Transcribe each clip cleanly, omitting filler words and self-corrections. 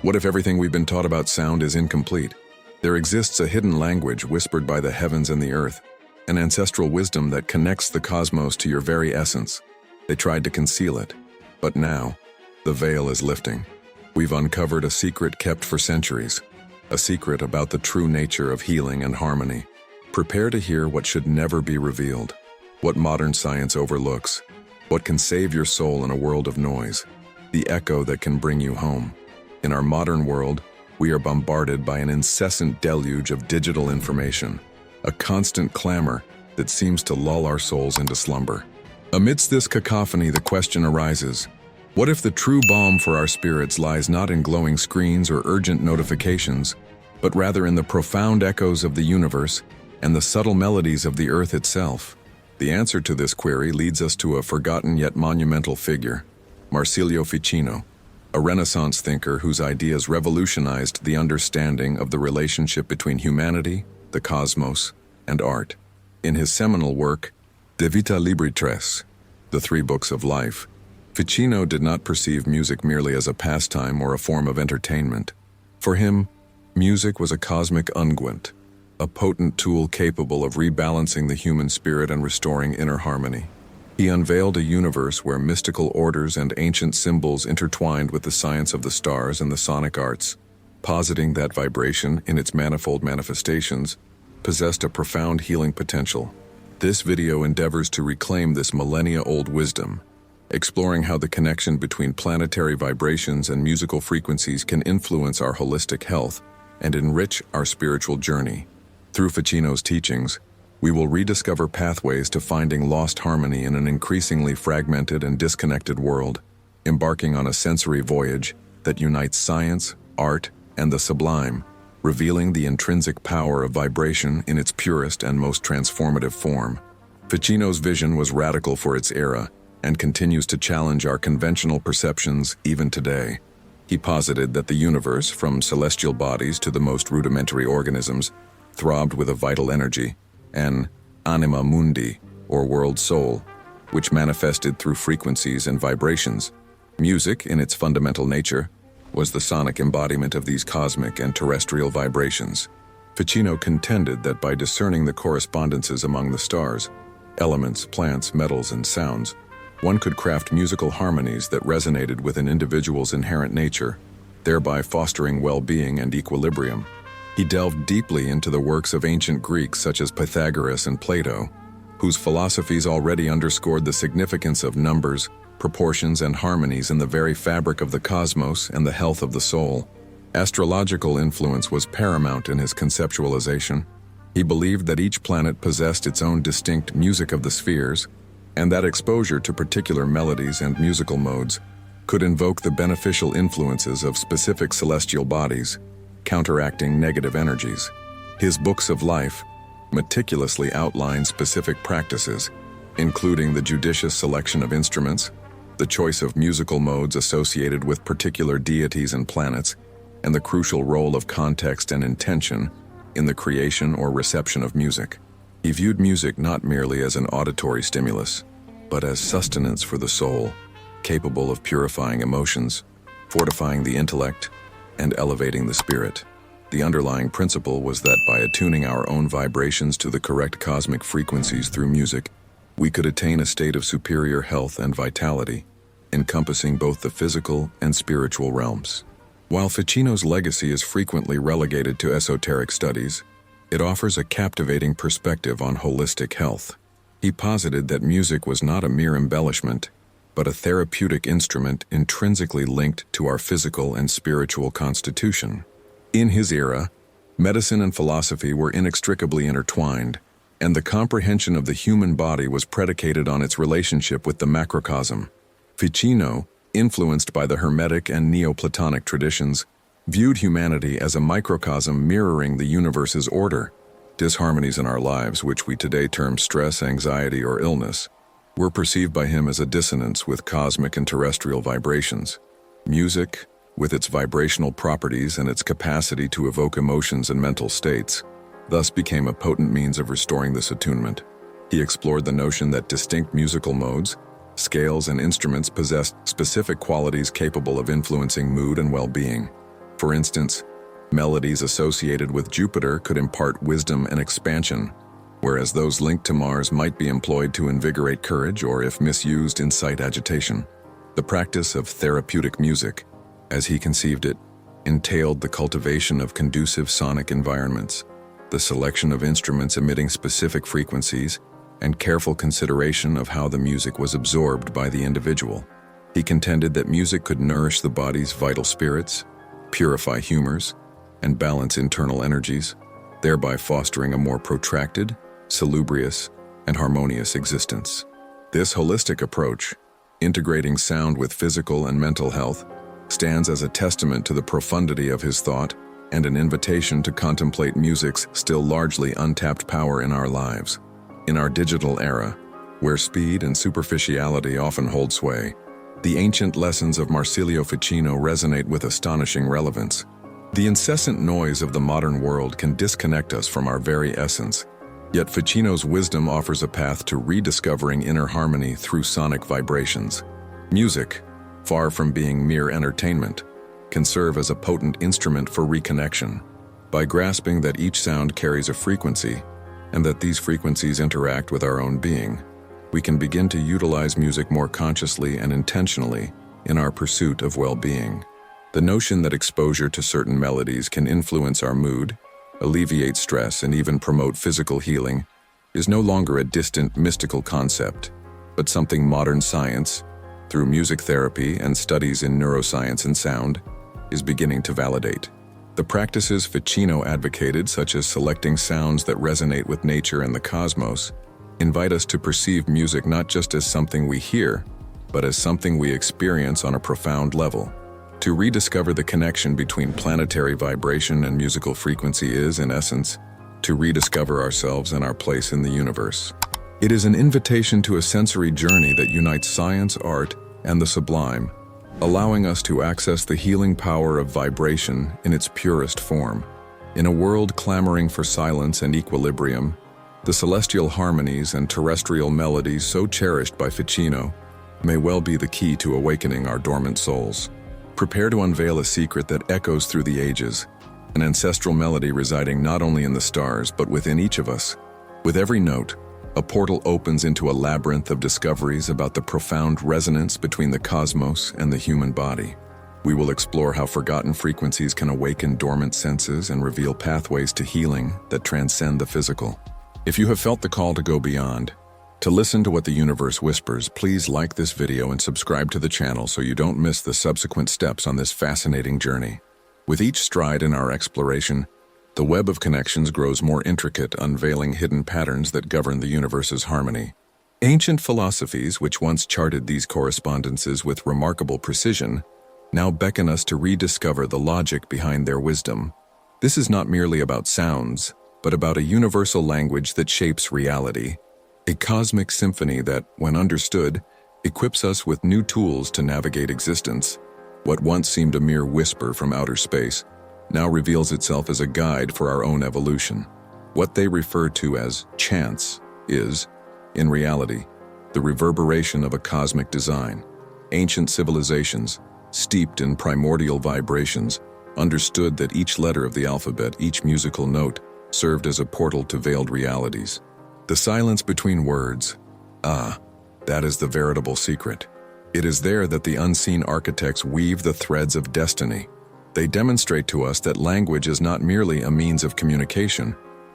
What if everything we've been taught about sound is incomplete? There exists a hidden language whispered by the heavens and the earth, an ancestral wisdom that connects the cosmos to your very essence. They tried to conceal it, but now, the veil is lifting. We've uncovered a secret kept for centuries, a secret about the true nature of healing and harmony. Prepare to hear what should never be revealed, what modern science overlooks, what can save your soul in a world of noise, the echo that can bring you home. In our modern world, we are bombarded by an incessant deluge of digital information, a constant clamor that seems to lull our souls into slumber. Amidst this cacophony, the question arises, what if the true balm for our spirits lies not in glowing screens or urgent notifications, but rather in the profound echoes of the universe and the subtle melodies of the earth itself? The answer to this query leads us to a forgotten yet monumental figure, Marsilio Ficino, a Renaissance thinker whose ideas revolutionized the understanding of the relationship between humanity, the cosmos, and art. In his seminal work, De Vita Libri Tres, The Three Books of Life, Ficino did not perceive music merely as a pastime or a form of entertainment. For him, music was a cosmic unguent, a potent tool capable of rebalancing the human spirit and restoring inner harmony. He unveiled a universe where mystical orders and ancient symbols intertwined with the science of the stars and the sonic arts, positing that vibration, in its manifold manifestations, possessed a profound healing potential. This video endeavors to reclaim this millennia-old wisdom, exploring how the connection between planetary vibrations and musical frequencies can influence our holistic health and enrich our spiritual journey. Through Ficino's teachings, we will rediscover pathways to finding lost harmony in an increasingly fragmented and disconnected world, embarking on a sensory voyage that unites science, art, and the sublime, revealing the intrinsic power of vibration in its purest and most transformative form. Ficino's vision was radical for its era and continues to challenge our conventional perceptions even today. He posited that the universe, from celestial bodies to the most rudimentary organisms, throbbed with a vital energy, an anima mundi, or world soul, which manifested through frequencies and vibrations. Music, in its fundamental nature, was the sonic embodiment of these cosmic and terrestrial vibrations. Ficino contended that by discerning the correspondences among the stars, elements, plants, metals, and sounds, one could craft musical harmonies that resonated with an individual's inherent nature, thereby fostering well-being and equilibrium. He delved deeply into the works of ancient Greeks such as Pythagoras and Plato, whose philosophies already underscored the significance of numbers, proportions, and harmonies in the very fabric of the cosmos and the health of the soul. Astrological influence was paramount in his conceptualization. He believed that each planet possessed its own distinct music of the spheres, and that exposure to particular melodies and musical modes could invoke the beneficial influences of specific celestial bodies, counteracting negative energies. His books of life meticulously outline specific practices, including the judicious selection of instruments, the choice of musical modes associated with particular deities and planets, and the crucial role of context and intention in the creation or reception of music. He viewed music not merely as an auditory stimulus, but as sustenance for the soul, capable of purifying emotions, fortifying the intellect, and elevating the spirit. The underlying principle was that by attuning our own vibrations to the correct cosmic frequencies through music, we could attain a state of superior health and vitality, encompassing both the physical and spiritual realms. While Ficino's legacy is frequently relegated to esoteric studies, it offers a captivating perspective on holistic health. He posited that music was not a mere embellishment, but a therapeutic instrument intrinsically linked to our physical and spiritual constitution. In his era, medicine and philosophy were inextricably intertwined, and the comprehension of the human body was predicated on its relationship with the macrocosm. Ficino, influenced by the Hermetic and Neoplatonic traditions, viewed humanity as a microcosm mirroring the universe's order. Disharmonies in our lives, which we today term stress, anxiety, or illness, were perceived by him as a dissonance with cosmic and terrestrial vibrations. Music, with its vibrational properties and its capacity to evoke emotions and mental states, thus became a potent means of restoring this attunement. He explored the notion that distinct musical modes, scales, and instruments possessed specific qualities capable of influencing mood and well-being. For instance, melodies associated with Jupiter could impart wisdom and expansion, whereas those linked to Mars might be employed to invigorate courage or, if misused, incite agitation. The practice of therapeutic music, as he conceived it, entailed the cultivation of conducive sonic environments, the selection of instruments emitting specific frequencies, and careful consideration of how the music was absorbed by the individual. He contended that music could nourish the body's vital spirits, purify humors, and balance internal energies, thereby fostering a more protracted, salubrious, and harmonious existence. This holistic approach, integrating sound with physical and mental health, stands as a testament to the profundity of his thought and an invitation to contemplate music's still largely untapped power in our lives. In our digital era, where speed and superficiality often hold sway, the ancient lessons of Marsilio Ficino resonate with astonishing relevance. The incessant noise of the modern world can disconnect us from our very essence, yet Ficino's wisdom offers a path to rediscovering inner harmony through sonic vibrations. Music, far from being mere entertainment, can serve as a potent instrument for reconnection. By grasping that each sound carries a frequency, and that these frequencies interact with our own being, we can begin to utilize music more consciously and intentionally in our pursuit of well-being. The notion that exposure to certain melodies can influence our mood, alleviate stress, and even promote physical healing is no longer a distant, mystical concept, but something modern science, through music therapy and studies in neuroscience and sound, is beginning to validate. The practices Ficino advocated, such as selecting sounds that resonate with nature and the cosmos, invite us to perceive music not just as something we hear, but as something we experience on a profound level. To rediscover the connection between planetary vibration and musical frequency is, in essence, to rediscover ourselves and our place in the universe. It is an invitation to a sensory journey that unites science, art, and the sublime, allowing us to access the healing power of vibration in its purest form. In a world clamoring for silence and equilibrium, the celestial harmonies and terrestrial melodies so cherished by Ficino may well be the key to awakening our dormant souls. Prepare to unveil a secret that echoes through the ages, an ancestral melody residing not only in the stars but within each of us. With every note, a portal opens into a labyrinth of discoveries about the profound resonance between the cosmos and the human body. We will explore how forgotten frequencies can awaken dormant senses and reveal pathways to healing that transcend the physical. If you have felt the call to go beyond, to listen to what the universe whispers, please like this video and subscribe to the channel so you don't miss the subsequent steps on this fascinating journey. With each stride in our exploration, the web of connections grows more intricate, unveiling hidden patterns that govern the universe's harmony. Ancient philosophies, which once charted these correspondences with remarkable precision, now beckon us to rediscover the logic behind their wisdom. This is not merely about sounds, but about a universal language that shapes reality, a cosmic symphony that, when understood, equips us with new tools to navigate existence. What once seemed a mere whisper from outer space now reveals itself as a guide for our own evolution. What they refer to as chance is, in reality, the reverberation of a cosmic design. Ancient civilizations, steeped in primordial vibrations, understood that each letter of the alphabet, each musical note, served as a portal to veiled realities. The silence between words, that is the veritable secret. It is there that the unseen architects weave the threads of destiny. They demonstrate to us that language is not merely a means of communication,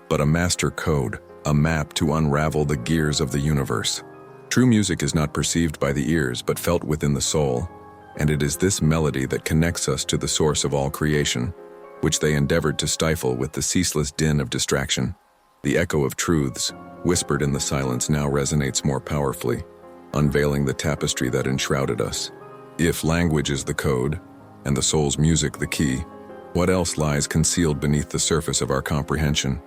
but a master code, a map to unravel the gears of the universe. True music is not perceived by the ears, but felt within the soul, and it is this melody that connects us to the source of all creation, which they endeavored to stifle with the ceaseless din of distraction. The echo of truths, whispered in the silence, now resonates more powerfully, unveiling the tapestry that enshrouded us. If language is the code, and the soul's music the key, what else lies concealed beneath the surface of our comprehension?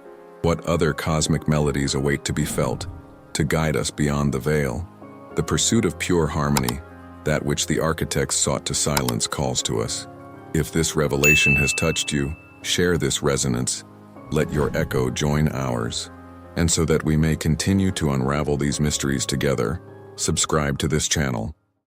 What other cosmic melodies await to be felt, to guide us beyond the veil? The pursuit of pure harmony, that which the architects sought to silence, calls to us. If this revelation has touched you, share this resonance. Let your echo join ours. And so that we may continue to unravel these mysteries together, subscribe to this channel